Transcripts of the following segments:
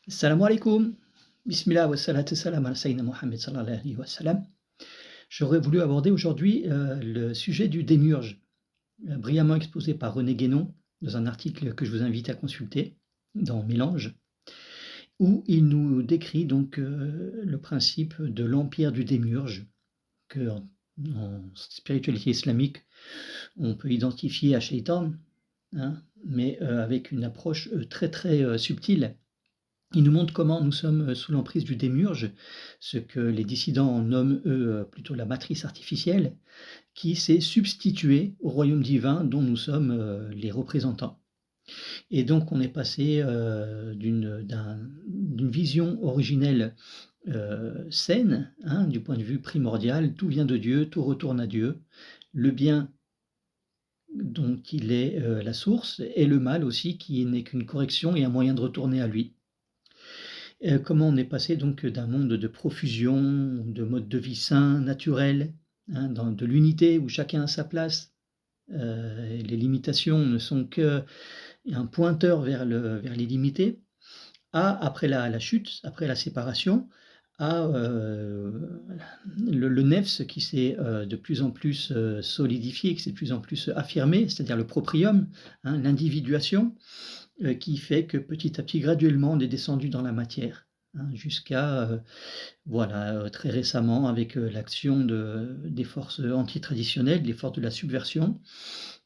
Salam alaikum. Bismillah wa salatu salam ala sayyidina Mohammed sallallahu alayhi wa sallam. J'aurais voulu aborder aujourd'hui le sujet du démiurge, brillamment exposé par René Guénon dans un article que je vous invite à consulter dans Mélange, où il nous décrit donc le principe de l'empire du démiurge, que en spiritualité islamique on peut identifier à Shaitan, hein, mais avec une approche très très subtile. Il nous montre comment nous sommes sous l'emprise du démiurge, ce que les dissidents nomment, eux, plutôt la matrice artificielle, qui s'est substituée au royaume divin dont nous sommes les représentants. Et donc on est passé d'une vision originelle saine, hein, du point de vue primordial, tout vient de Dieu, tout retourne à Dieu, le bien dont il est la source, et le mal aussi qui n'est qu'une correction et un moyen de retourner à lui. Comment on est passé donc d'un monde de profusion, de mode de vie sain, naturel, hein, de l'unité où chacun a sa place, les limitations ne sont qu'un pointeur vers l'illimité, après la chute, après la séparation, à le nefs qui s'est de plus en plus solidifié, qui s'est de plus en plus affirmé, c'est-à-dire le proprium, hein, l'individuation, qui fait que petit à petit, graduellement, on est descendu dans la matière, hein, jusqu'à voilà, très récemment avec l'action des forces antitraditionnelles, des forces de la subversion.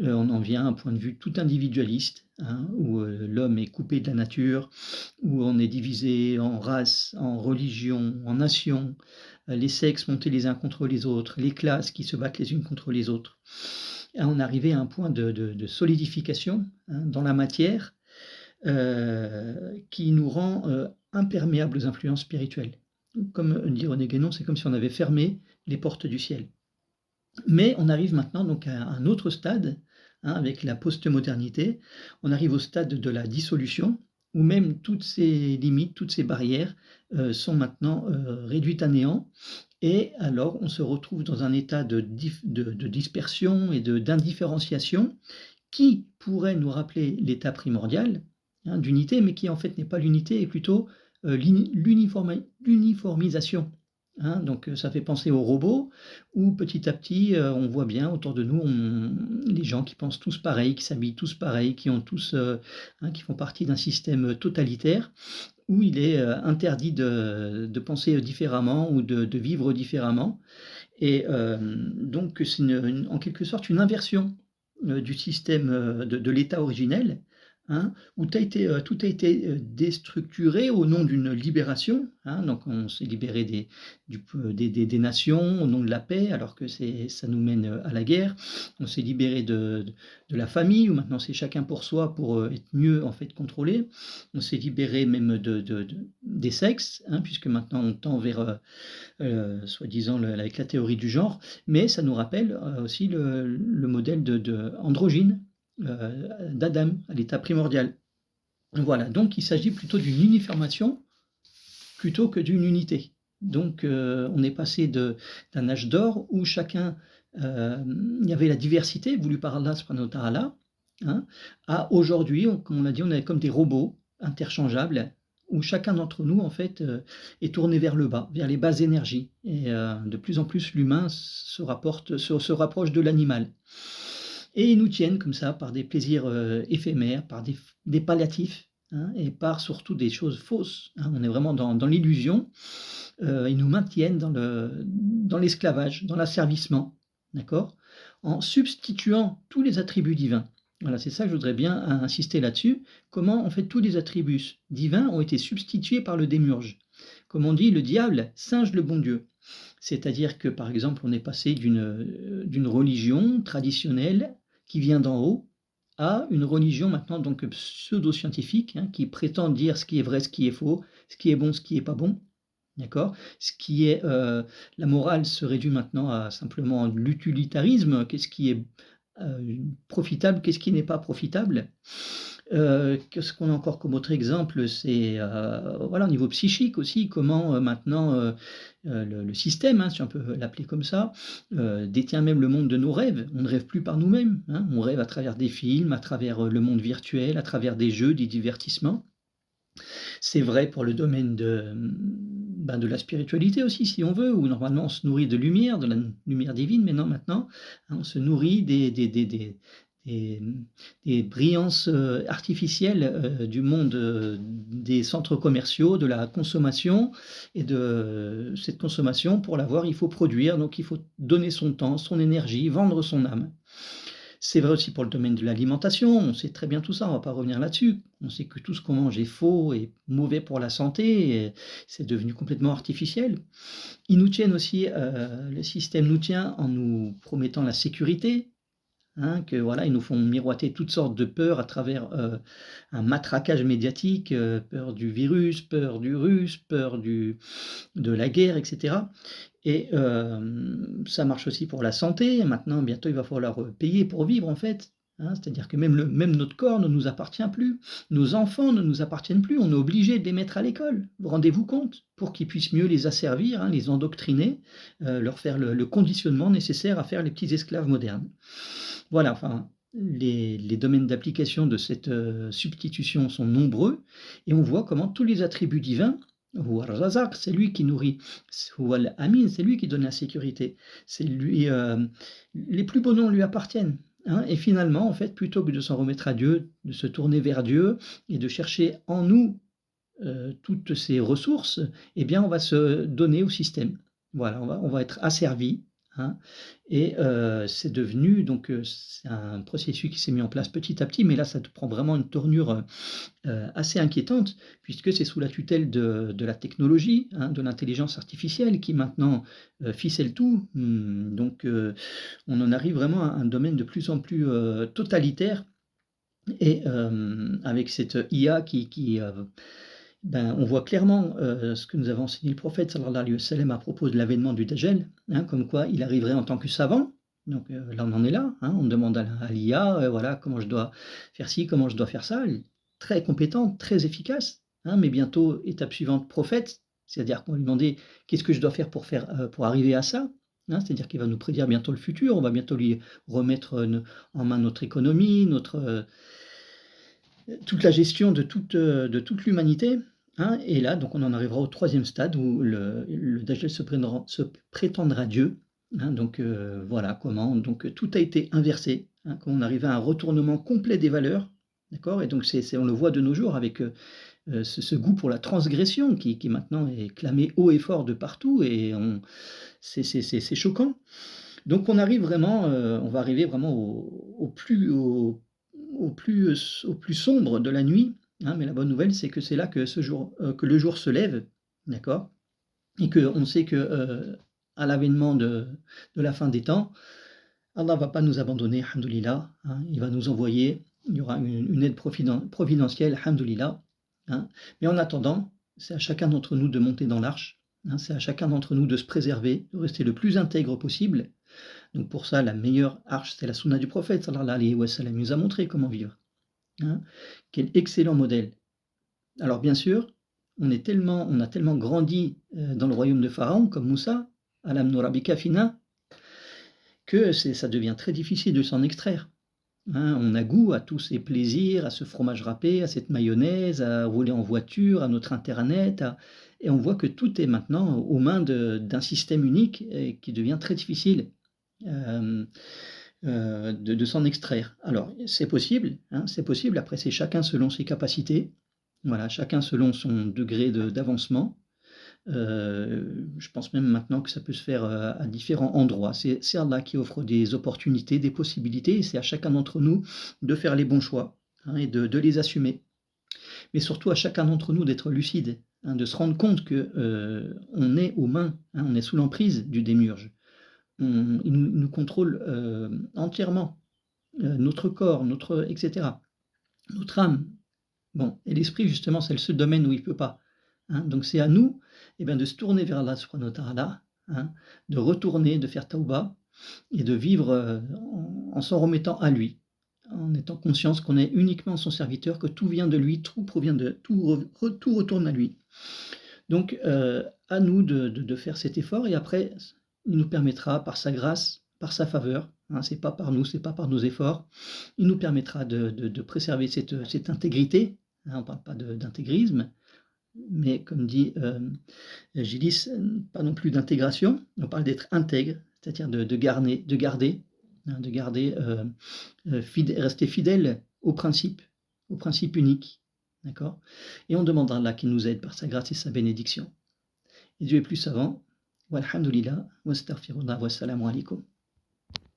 On en vient à un point de vue tout individualiste, hein, où l'homme est coupé de la nature, où on est divisé en races, en religions, en nations, les sexes montés les uns contre les autres, les classes qui se battent les unes contre les autres. Et on est arrivé à un point de solidification, hein, dans la matière, qui nous rend imperméables aux influences spirituelles. Comme dit René Guénon, c'est comme si on avait fermé les portes du ciel. Mais on arrive maintenant donc à un autre stade, hein, avec la post-modernité. On arrive au stade de la dissolution, où même toutes ces limites, toutes ces barrières sont maintenant réduites à néant. Et alors on se retrouve dans un état de dispersion et d'indifférenciation qui pourrait nous rappeler l'état primordial, hein, d'unité, mais qui en fait n'est pas l'unité, et plutôt l'uniformisation. Hein, donc ça fait penser aux robots, où petit à petit on voit bien autour de nous les gens qui pensent tous pareil, qui s'habillent tous pareil, qui ont tous, hein, qui font partie d'un système totalitaire, où il est interdit de penser différemment ou de vivre différemment. Et donc c'est en quelque sorte une inversion du système de l'état originel, hein, où tout a été déstructuré au nom d'une libération, hein, donc on s'est libéré des nations au nom de la paix, alors que ça nous mène à la guerre. On s'est libéré de la famille, où maintenant c'est chacun pour soi pour être mieux en fait contrôlé. On s'est libéré même des sexes, hein, puisque maintenant on tend vers soi-disant avec la théorie du genre, mais ça nous rappelle aussi le modèle androgyne d'Adam, à l'état primordial. Voilà, donc il s'agit plutôt d'une uniformation plutôt que d'une unité. Donc on est passé d'un âge d'or où chacun, il y avait la diversité voulue par Allah subhanahu wa ta'ala, hein, à aujourd'hui, comme on l'a dit, on est comme des robots interchangeables, où chacun d'entre nous, en fait, est tourné vers le bas, vers les basses énergies. Et de plus en plus, l'humain se rapproche de l'animal. Et ils nous tiennent comme ça par des plaisirs éphémères, par des palliatifs, hein, et par surtout des choses fausses. Hein. On est vraiment dans l'illusion. Ils nous maintiennent dans l'esclavage, dans l'asservissement, d'accord, en substituant tous les attributs divins. Voilà, c'est ça que je voudrais bien insister là-dessus. Comment, en fait, tous les attributs divins ont été substitués par le démiurge. Comme on dit, le diable singe le bon Dieu. C'est-à-dire que, par exemple, on est passé d'une religion traditionnelle qui vient d'en haut à une religion maintenant donc pseudo-scientifique, hein, qui prétend dire ce qui est vrai, ce qui est faux, ce qui est bon, ce qui n'est pas bon. D'accord? Ce qui est la morale se réduit maintenant à simplement l'utilitarisme. Qu'est-ce qui est profitable, qu'est-ce qui n'est pas profitable? Qu'est-ce qu'on a encore comme autre exemple? C'est voilà, au niveau psychique aussi, comment maintenant le système, hein, si on peut l'appeler comme ça, détient même le monde de nos rêves. On ne rêve plus par nous-mêmes, hein, on rêve à travers des films, à travers le monde virtuel, à travers des jeux, des divertissements. C'est vrai pour le domaine de la spiritualité aussi, si on veut, où normalement on se nourrit de lumière, de la lumière divine, mais non, maintenant, hein, on se nourrit des, mmh, des brillances, artificielles, du monde, des centres commerciaux, de la consommation et de cette consommation, pour l'avoir, il faut produire, donc il faut donner son temps, son énergie, vendre son âme. C'est vrai aussi pour le domaine de l'alimentation, on sait très bien tout ça, on va pas revenir là-dessus. On sait que tout ce qu'on mange est faux et mauvais pour la santé et c'est devenu complètement artificiel. Ils nous tiennent aussi, le système nous tient en nous promettant la sécurité, hein, que voilà, ils nous font miroiter toutes sortes de peurs à travers, un matraquage médiatique, peur du virus, peur du russe, peur de la guerre et cetera et ça marche aussi pour la santé. Maintenant, bientôt, il va falloir, payer pour vivre, en fait, hein. C'est-à-dire que même notre corps ne nous appartient plus. Nos enfants ne nous appartiennent plus. On est obligé de les mettre à l'école. Vous rendez-vous compte? Pour qu'ils puissent mieux les asservir, hein, les endoctriner, leur faire le conditionnement nécessaire à faire les petits esclaves modernes. Voilà, enfin, les domaines d'application de cette, substitution sont nombreux et on voit comment tous les attributs divins, Huwa ar-Razaq, c'est lui qui nourrit, Huwa al-Amin, c'est lui qui donne la sécurité, c'est lui, les plus beaux noms lui appartiennent, hein et finalement, en fait, plutôt que de s'en remettre à Dieu, de se tourner vers Dieu et de chercher en nous, toutes ces ressources, eh bien, on va se donner au système. Voilà, on va être asservi, hein et c'est devenu donc, c'est un processus qui s'est mis en place petit à petit, mais là, ça te prend vraiment une tournure, assez inquiétante puisque c'est sous la tutelle de la technologie, hein, de l'intelligence artificielle qui maintenant, ficelle tout. Donc on en arrive vraiment à un domaine de plus en plus, totalitaire et avec cette IA ben, on voit clairement, ce que nous avait enseigné le prophète sallallahu alayhi wa sallam à propos de l'avènement du Dajjal, hein, comme quoi il arriverait en tant que savant. Donc, là on en est là, hein, on demande à l'IA, voilà comment je dois faire ci, comment je dois faire ça. Elle est très compétente, très efficace, hein, mais bientôt étape suivante, prophète, c'est-à-dire qu'on va lui demander: «Qu'est-ce que je dois faire pour arriver à ça?» Hein, c'est-à-dire qu'il va nous prédire bientôt le futur, on va bientôt lui remettre, en main notre économie, toute la gestion de toute l'humanité, hein, et là, donc on en arrivera au troisième stade où le Dajjal se prétendra Dieu, hein, donc voilà comment donc tout a été inversé, hein, quand on arrive à un retournement complet des valeurs, d'accord? Et donc on le voit de nos jours avec, ce goût pour la transgression qui maintenant est clamé haut et fort de partout et c'est choquant. Donc on arrive vraiment, on va arriver vraiment au plus sombre de la nuit, hein, mais la bonne nouvelle, c'est que c'est là que le jour se lève, d'accord? Et qu'on sait que, à l'avènement de la fin des temps, Allah va pas nous abandonner, alhamdoulilah, hein, il va nous envoyer, il y aura une aide providentielle, alhamdoulilah, hein. Mais en attendant, c'est à chacun d'entre nous de monter dans l'arche, hein, c'est à chacun d'entre nous de se préserver, de rester le plus intègre possible. Donc pour ça, la meilleure arche, c'est la sunna du prophète sallallahu alayhi wa sallam. Il nous a montré comment vivre, hein. Quel excellent modèle. Alors bien sûr, on a tellement grandi, dans le royaume de Pharaon comme Moussa, alam nurabbika fina, que ça devient très difficile de s'en extraire, hein. On a goût à tous ces plaisirs, à ce fromage râpé, à cette mayonnaise, à rouler en voiture, à notre internet, et on voit que tout est maintenant aux mains d'un système unique et qui devient très difficile, hem, de s'en extraire. Alors c'est possible, hein, c'est possible, après c'est chacun selon ses capacités, voilà, chacun selon son degré d'avancement. Je pense même maintenant que ça peut se faire, à différents endroits. C'est Allah qui offre des opportunités, des possibilités et c'est à chacun d'entre nous de faire les bons choix, hein, et de les assumer. Mais surtout à chacun d'entre nous d'être lucide, hein, de se rendre compte que, on est aux mains, hein, on est sous l'emprise du démiurge. Il nous contrôle, entièrement, notre corps, notre et cetera, notre âme. Bon et l'esprit justement, c'est le seul domaine où il peut pas, hein. Donc c'est à nous, eh bien, de se tourner vers Allah subhanahu wa ta'ala, hein, de retourner, de faire tawba et de vivre, en s'en remettant à lui, en étant conscience qu'on est uniquement son serviteur, que tout vient de lui, tout provient de tout retourne à lui. Donc à nous de faire cet effort et après il nous permettra par sa grâce, par sa faveur, hein, c'est pas par nous, c'est pas par nos efforts, il nous permettra de préserver cette intégrité, hein, on ne parle pas d'intégrisme, mais comme dit Gilles, pas non plus d'intégration, on parle d'être intègre, c'est-à-dire rester fidèle au principe unique, d'accord? Et on demande à Allah qu'il nous aide par sa grâce et sa bénédiction. Et Dieu est plus savant. Walhamdulillah, wa astaghfirullah, wa assalamu alaikum.